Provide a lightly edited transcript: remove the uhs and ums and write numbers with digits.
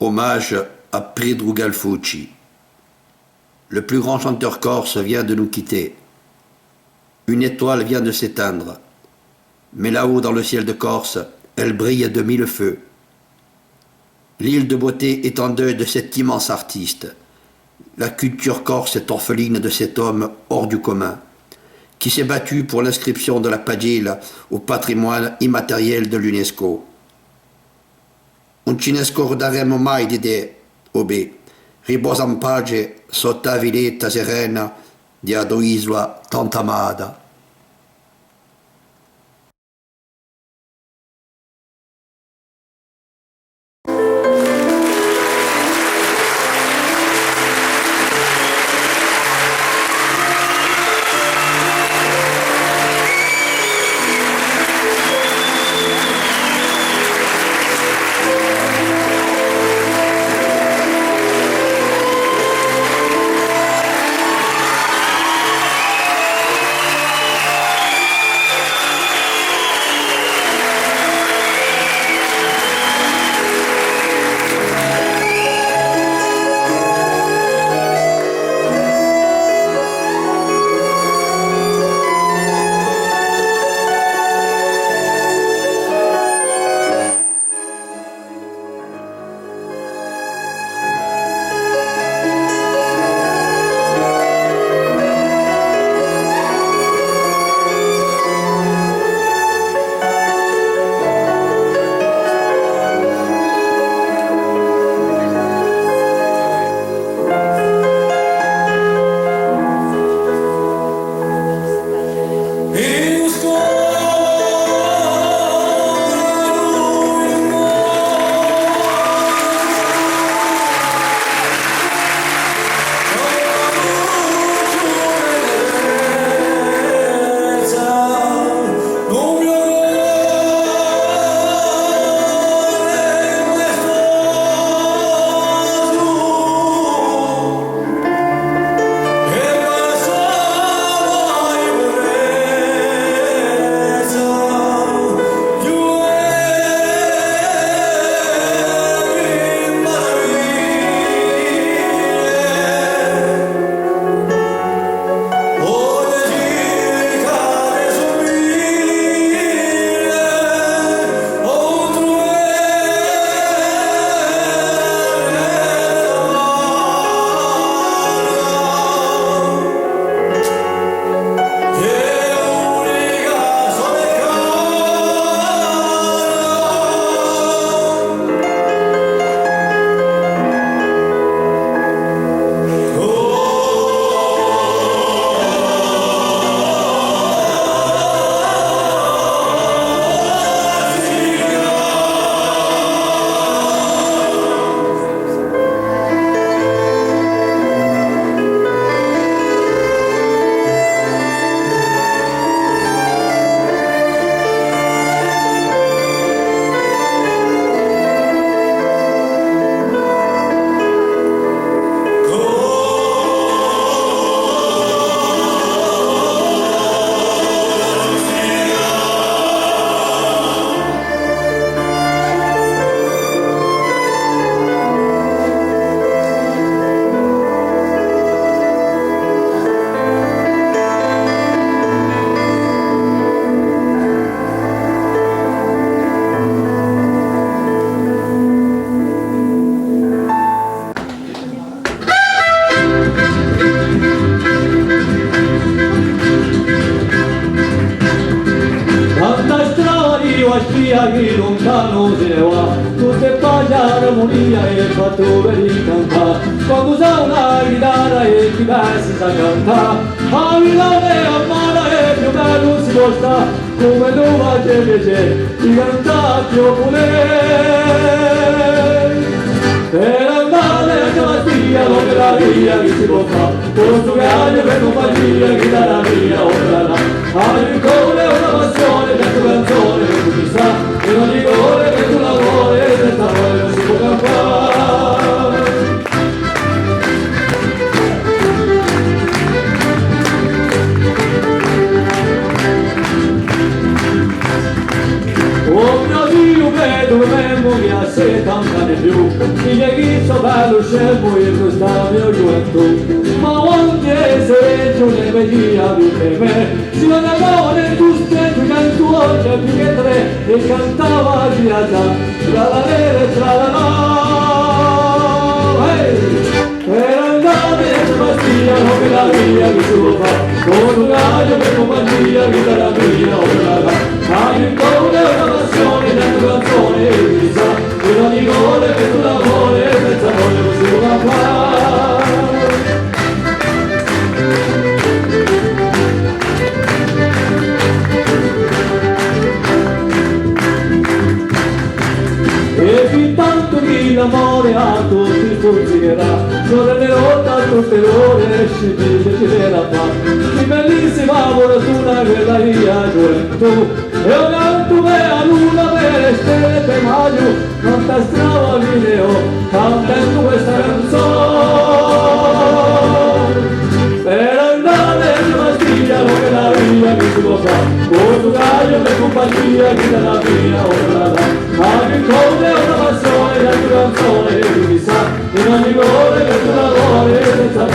Hommage à Pedro Galfucci. Le plus grand chanteur corse vient de nous quitter. Une étoile vient de s'éteindre. Mais là-haut dans le ciel de Corse, elle brille de mille feux. L'île de beauté est en deuil de cet immense artiste. La culture corse est orpheline de cet homme hors du commun, qui s'est battu pour l'inscription de la Padille au patrimoine immatériel de l'UNESCO. Non ci ne scorderemo mai di te, Obe. Riposa in pace sotto la villetta serena di Adoisla tanto amata. Che lontano se ne va, tutte paglia l'armonia e il fattore di cantare. Quando usa una chitarra e chi si sa cantare, a Milano e a Mara e più bello si può stare, come dove c'è piacere di cantare più volere. Per andare a Calattia, dove la via che si può fare, con un suo caglio per compagnia, chitarra mia, ora là. A rincone una passione, per tua canzone, che tu mi sa, e non dico che tu lavori, senza voi non si può campare. Oh mio Dio, che dove vengo mi a 70 anni più, scemo in questa mia gioventù, ma anche se tu ne vedi a me, si andava nel gusto di cantuone più che tre e cantava via già, tra la vera e tra la no. Per andare in Bastia non me la via che tu fa, con un gallo che compagnia che dalla mia ora hai un cuore e una passione da tua canzone e chissà, per ogni gole che tu lavori senza voglia non si può fare. E fin tanto che l'amore a tutti fuggirà, non renderò tanto terrore, scegli che ci verrà fa. Che bellissima fortuna quella mia gioventù, e un altro mea luna per stelle per maggio, non ti strava video, cantando questa canzone. Per andare in Bastia non è la via che si può fare, con un gallo per compagnia che dalla mia ora là. Hai un cuore e una passione da tua canzone e chissà, in ogni cuore che tu lavori senza